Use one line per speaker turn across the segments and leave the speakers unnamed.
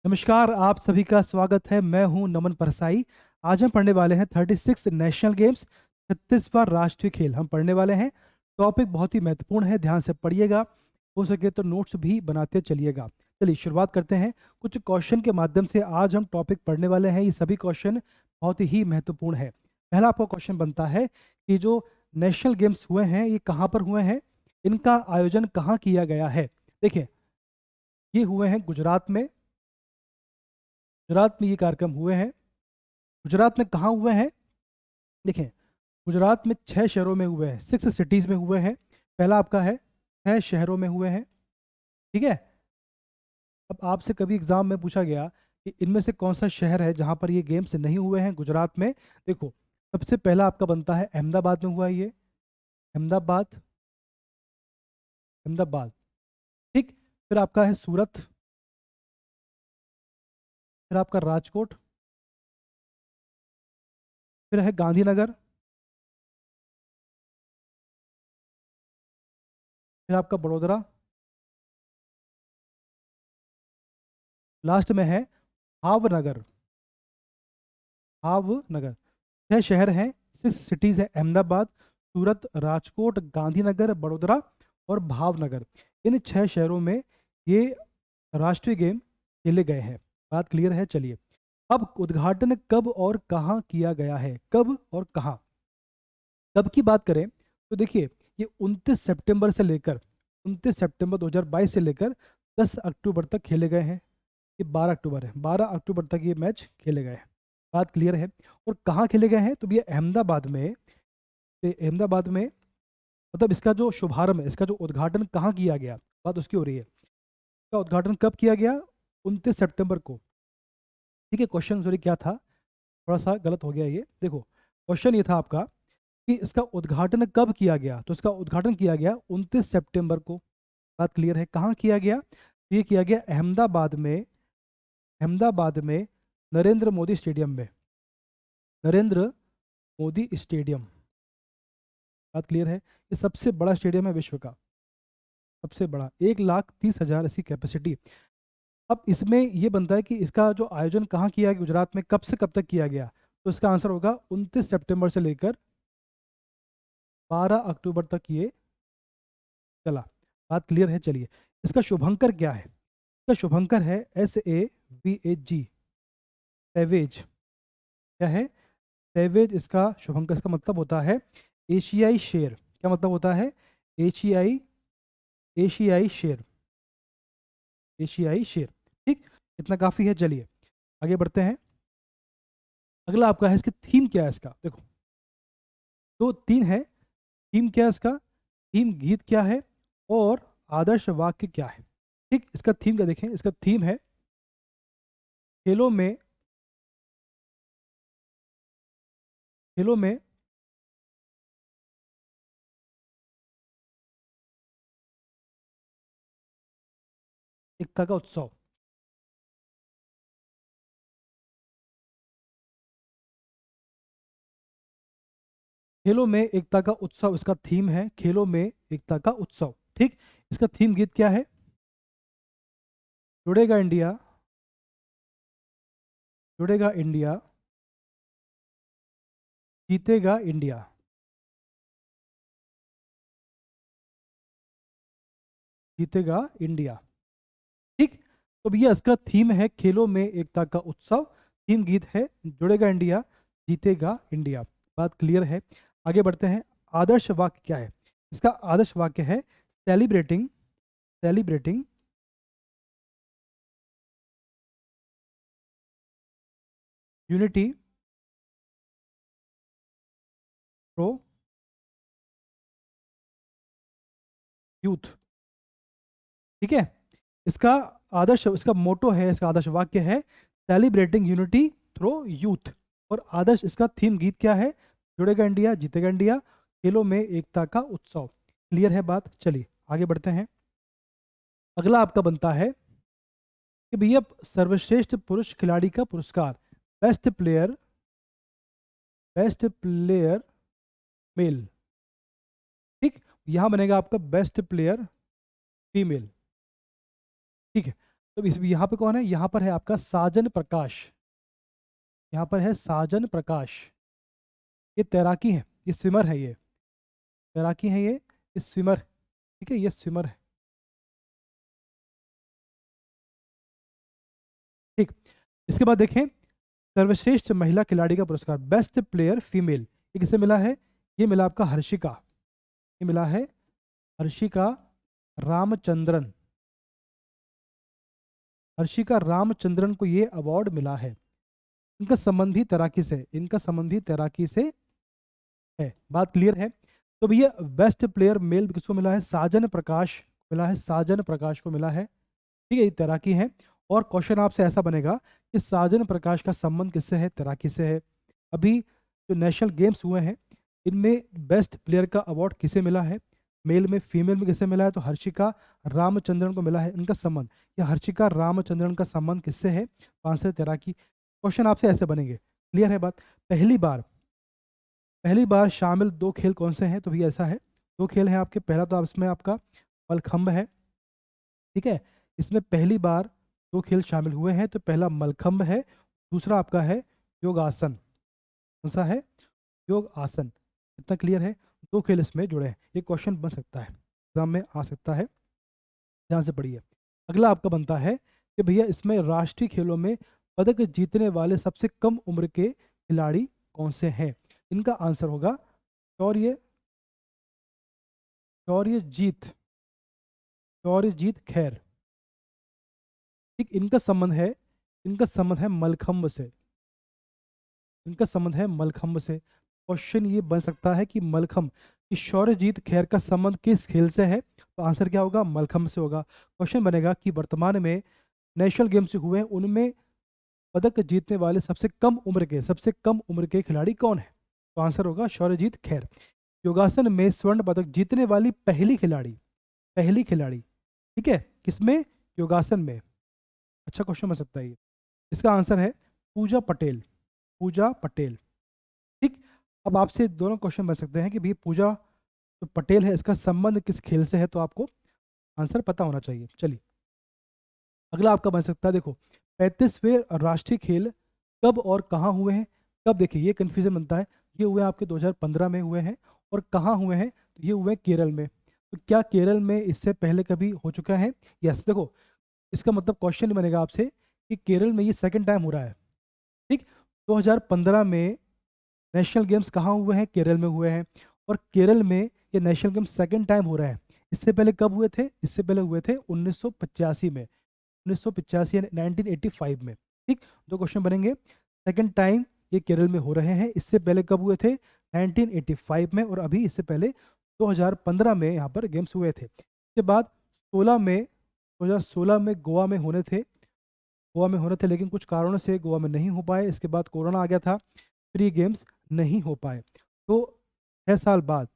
नमस्कार, आप सभी का स्वागत है। मैं हूं नमन परसाई। आज हम पढ़ने वाले हैं 36 नेशनल गेम्स, 36वां राष्ट्रीय खेल हम पढ़ने वाले हैं। टॉपिक बहुत ही महत्वपूर्ण है, ध्यान से पढ़िएगा। हो सके तो नोट्स भी बनाते चलिएगा। चलिए शुरुआत करते हैं। कुछ क्वेश्चन के माध्यम से आज हम टॉपिक पढ़ने वाले हैं। ये सभी क्वेश्चन बहुत ही महत्वपूर्ण है। पहला आपका क्वेश्चन बनता है कि जो नेशनल गेम्स हुए हैं ये कहाँ पर हुए हैं, इनका आयोजन कहाँ किया गया है। देखिए, ये हुए हैं गुजरात में। गुजरात में ये कार्यक्रम हुए हैं। गुजरात में कहाँ हुए हैं? देखें, गुजरात में 6 शहरों में हुए हैं, 6 सिटीज़ में हुए हैं। पहला आपका है 6 शहरों में हुए हैं। ठीक है। अब आपसे कभी एग्जाम में पूछा गया कि इनमें से कौन सा शहर है जहाँ पर ये गेम्स नहीं हुए हैं गुजरात में। देखो, सबसे पहला आपका बनता है अहमदाबाद में हुआ है ये। अहमदाबाद, अहमदाबाद। ठीक। फिर आपका है सूरत। फिर आपका राजकोट। फिर है गांधीनगर। फिर आपका बड़ोदरा। लास्ट में है भावनगर। भावनगर। 6 शहर हैं, 6 सिटीज़ हैं। अहमदाबाद, सूरत, राजकोट, गांधीनगर, बड़ोदरा और भावनगर। इन 6 शहरों में ये राष्ट्रीय गेम खेले गए हैं। बात क्लियर है? चलिए, अब उद्घाटन कब और कहाँ किया गया है? कब और कहाँ? कब की बात करें तो देखिए, ये 29 सितंबर से लेकर 29 सितंबर 2022 से लेकर 10 अक्टूबर तक खेले गए हैं। ये 12 अक्टूबर है, 12 अक्टूबर तक ये मैच खेले गए हैं। बात क्लियर है? और कहाँ खेले गए हैं? तो ये अहमदाबाद में। अहमदाबाद में, मतलब इसका जो शुभारंभ है, इसका जो उद्घाटन कहाँ किया गया, बात उसकी हो रही है। इसका उद्घाटन कब किया गया? 29 सितंबर को। ठीक है। क्वेश्चन सॉरी क्या था, थोड़ा सा गलत हो गया ये। देखो, क्वेश्चन ये था आपका कि इसका उद्घाटन कब किया गया, तो इसका उद्घाटन किया गया 29 सितंबर को। बात क्लियर है? कहाँ किया गया? तो ये किया गया अहमदाबाद में। अहमदाबाद में नरेंद्र मोदी स्टेडियम में। नरेंद्र मोदी स्टेडियम। बात क्लियर है? ये सबसे बड़ा स्टेडियम है विश्व का, सबसे बड़ा, 1,30,000 इसकी कैपेसिटी। अब इसमें ये बनता है कि इसका जो आयोजन कहाँ किया गया, गुजरात में, कब से कब तक किया गया। तो इसका आंसर होगा 29 सितंबर से लेकर 12 अक्टूबर तक ये चला। बात क्लियर है? चलिए, इसका शुभंकर क्या है? इसका शुभंकर है SAVAG, सैवेज। क्या है? सैवेज। इसका शुभंकर, इसका मतलब होता है एशियाई शेर। क्या मतलब होता है? एशियाई, एशियाई शेर, एशियाई शेर। ठीक। इतना काफी है। चलिए आगे बढ़ते हैं। अगला आपका है, इसकी थीम क्या है इसका। देखो, दो तीन है। थीम क्या है इसका? थीम गीत क्या है और आदर्श वाक्य क्या है? ठीक। इसका थीम क्या, देखें, इसका थीम है खेलों में, खेलों में एकता का उत्सव। खेलों में एकता का उत्सव इसका थीम है। खेलों में एकता का उत्सव। ठीक। इसका थीम गीत क्या है? जुड़ेगा इंडिया, जुड़ेगा इंडिया, जीतेगा इंडिया, जीतेगा इंडिया। ठीक। तो भैया इसका थीम है खेलों में एकता का उत्सव। थीम गीत है जुड़ेगा इंडिया, जीतेगा इंडिया। बात क्लियर है? आगे बढ़ते हैं। आदर्श वाक्य क्या है? इसका आदर्श वाक्य है celebrating, celebrating unity pro youth. ठीक है। इसका आदर्श, इसका मोटो है, इसका आदर्श वाक्य है सेलिब्रेटिंग यूनिटी थ्रो यूथ। और आदर्श, इसका थीम गीत क्या है? जुड़ेगा इंडिया, जीतेगा इंडिया, खेलों में एकता का उत्सव। क्लियर है बात? चलिए आगे बढ़ते हैं। अगला आपका बनता है कि भैया सर्वश्रेष्ठ पुरुष खिलाड़ी का पुरस्कार, best player, best player male. ठीक। यहां बनेगा आपका बेस्ट प्लेयर फीमेल। ठीक है। तो इस यहाँ पे कौन है, यहाँ पर है आपका साजन प्रकाश, यहाँ पर है साजन प्रकाश। ये तैराकी है, ये स्विमर है, ये तैराकी है, ये स्विमर, ठीक है, ये स्विमर है। ठीक, इसके बाद देखें सर्वश्रेष्ठ महिला खिलाड़ी का पुरस्कार बेस्ट प्लेयर फीमेल, ये किसे मिला है, ये मिला आपका हर्षिका, ये मिला है हर्षिका रामचंद्रन, हर्षिका रामचंद्रन को ये अवार्ड मिला है। इनका संबंधी तैराकी से, इनका संबंधी तैराकी से है, बात क्लियर है। तो भैया बेस्ट प्लेयर मेल किसको मिला है, साजन प्रकाश मिला है, साजन प्रकाश को मिला है, ठीक है, ये तैराकी है। और क्वेश्चन आपसे ऐसा बनेगा कि साजन प्रकाश का संबंध किससे है, तैराकी से है। अभी जो नेशनल गेम्स हुए हैं इनमें बेस्ट प्लेयर का अवार्ड किसे मिला है, मेल में, फीमेल में किसे मिला है, तो हर्षिका रामचंद्रन को मिला है। इनका संबंध, या हर्षिका रामचंद्रन का संबंध किससे है, तो आंसर तैराकी। क्वेश्चन आपसे ऐसे बनेंगे, क्लियर है बात। पहली बार शामिल दो खेल कौन से हैं, तो भैया ऐसा है, दो खेल हैं आपके। पहला तो आप इसमें आपका मलखंब है, ठीक है, इसमें पहली बार दो खेल शामिल हुए हैं, तो पहला मलखंब है, दूसरा आपका है योगासन। कौन सा है, योग आसन। इतना क्लियर है, दो खेल इसमें जुड़े हैं। ये क्वेश्चन बन सकता है, एग्जाम में आ सकता है, ध्यान से पढ़िए। अगला आपका बनता है कि भैया इसमें राष्ट्रीय खेलों में पदक जीतने वाले सबसे कम उम्र के खिलाड़ी कौन से हैं। इनका आंसर होगा शौर्य, शौर्यजीत, शौर्यजीत खैर। ठीक, इनका संबंध है, इनका संबंध है मलखंब से, इनका संबंध है मलखंब से। क्वेश्चन ये बन सकता है कि मलखंब, कि शौर्यजीत खैर का संबंध किस खेल से है, तो आंसर क्या होगा, मलखंब से होगा। क्वेश्चन बनेगा कि वर्तमान में नेशनल गेम्स जो हुए हैं उनमें पदक जीतने वाले सबसे कम उम्र के, सबसे कम उम्र के खिलाड़ी कौन है, तो आंसर होगा शौर्यजीत खैर। योगासन में स्वर्ण पदक जीतने वाली पहली खिलाड़ी, पहली खिलाड़ी, ठीक है, किसमें, योगासन में। अच्छा क्वेश्चन बन सकता है ये। इसका आंसर है पूजा पटेल, पूजा पटेल। ठीक, अब आपसे दोनों क्वेश्चन बन सकते हैं कि भाई पूजा जो पटेल है इसका संबंध किस खेल से है, तो आपको आंसर पता होना चाहिए। चलिए अगला आपका बन सकता है, देखो 35वें राष्ट्रीय खेल कब और कहाँ हुए हैं। कब, देखिए ये कन्फ्यूजन बनता है, ये हुए आपके 2015 में हुए हैं, और कहाँ हुए हैं, तो ये हुए केरल में। तो क्या केरल में इससे पहले कभी हो चुका है, यस। देखो इसका मतलब क्वेश्चन बनेगा आपसे कि केरल में ये सेकंड टाइम हो रहा है। ठीक, 2015 में नेशनल गेम्स कहाँ हुए हैं, केरल में हुए हैं, और केरल में ये नेशनल गेम्स सेकंड टाइम हो रहा है। इससे पहले कब हुए थे, इससे पहले हुए थे 1985 में, 1985 यानी 1985 में। ठीक, दो क्वेश्चन बनेंगे, सेकंड टाइम ये केरल में हो रहे हैं, इससे पहले कब हुए थे, 1985 में, और अभी इससे पहले 2015 में यहाँ पर गेम्स हुए थे। इसके बाद 16 में, 2016 में गोवा में होने थे, गोवा में होने थे, लेकिन कुछ कारणों से गोवा में नहीं हो पाए। इसके बाद कोरोना आ गया था, फिर ये गेम्स नहीं हो पाए। तो 6 साल बाद,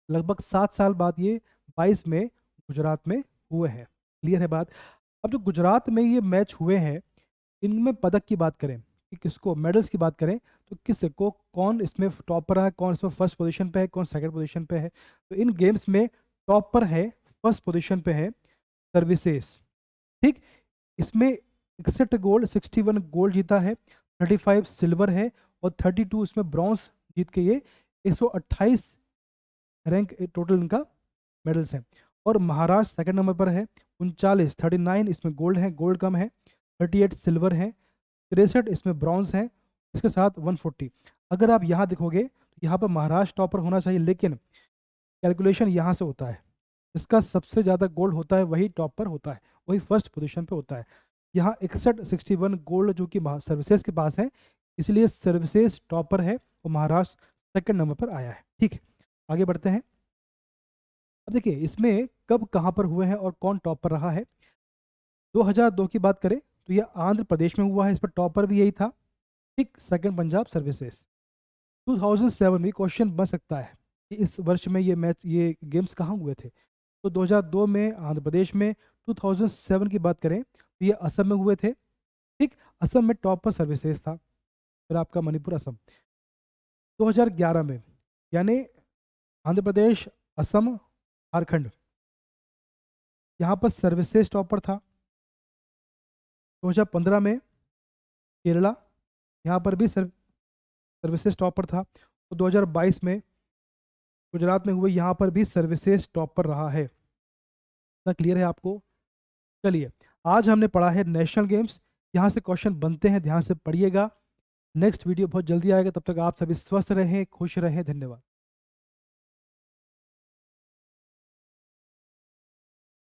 लगभग 7 साल बाद ये 22 में गुजरात में हुए हैं। क्लियर है बात। अब जो गुजरात में ये मैच हुए हैं इनमें पदक की बात करें कि किसको, मेडल्स की बात करें, तो किस को, कौन इसमें टॉप पर है, कौन इसमें फर्स्ट पोजीशन पे है, कौन सेकंड पोजीशन पे है। तो इन गेम्स में टॉप पर है, फर्स्ट पोजीशन पे है सर्विसेज। ठीक, इसमें 61 गोल्ड, 61 गोल्ड जीता है, 35 सिल्वर है, और 32 इसमें ब्रॉन्ज जीत के ये 128 रैंक टोटल इनका मेडल्स हैं। और महाराष्ट्र सेकंड नंबर पर है, 39 इसमें गोल्ड है, गोल्ड कम है, 38 सिल्वर है, 63 इसमें ब्रॉन्ज है, इसके साथ 140। अगर आप यहाँ देखोगे तो यहाँ पर महाराष्ट्र टॉपर होना चाहिए, लेकिन कैलकुलेशन यहाँ से होता है, जिसका सबसे ज़्यादा गोल्ड होता है वही टॉप पर होता है, वही फर्स्ट पोजीशन पे होता है। यहाँ 61 गोल्ड जो कि सर्विसेज के पास है, इसलिए सर्विसेज टॉपर है और महाराष्ट्र सेकंड नंबर पर आया है। ठीक है, आगे बढ़ते हैं। अब देखिए इसमें कब कहाँ पर हुए हैं और कौन टॉप पर रहा है। 2002 की बात करें तो यह आंध्र प्रदेश में हुआ है, इस पर टॉपर भी यही था। ठीक, सेकंड पंजाब सर्विसेज। 2007 में क्वेश्चन बन सकता है कि इस वर्ष में ये मैच, ये गेम्स कहाँ हुए थे, तो 2002 में आंध्र प्रदेश में। 2007 की बात करें तो ये असम में हुए थे। ठीक, असम में टॉप पर सर्विसेज था, फिर आपका मणिपुर, असम। 2011 में, यानी आंध्र प्रदेश, असम, झारखंड, यहाँ पर सर्विसेज टॉप पर था। 2015 में केरला, यहाँ पर भी सर्विसेज टॉप पर था। तो 2022 में गुजरात में हुए, यहाँ पर भी सर्विसेज टॉप पर रहा है। इतना क्लियर है आपको? चलिए, आज हमने पढ़ा है नेशनल गेम्स। यहाँ से क्वेश्चन बनते हैं, ध्यान से पढ़िएगा। नेक्स्ट वीडियो बहुत जल्दी आएगा, तब तक आप सभी स्वस्थ रहें, खुश रहें। धन्यवाद।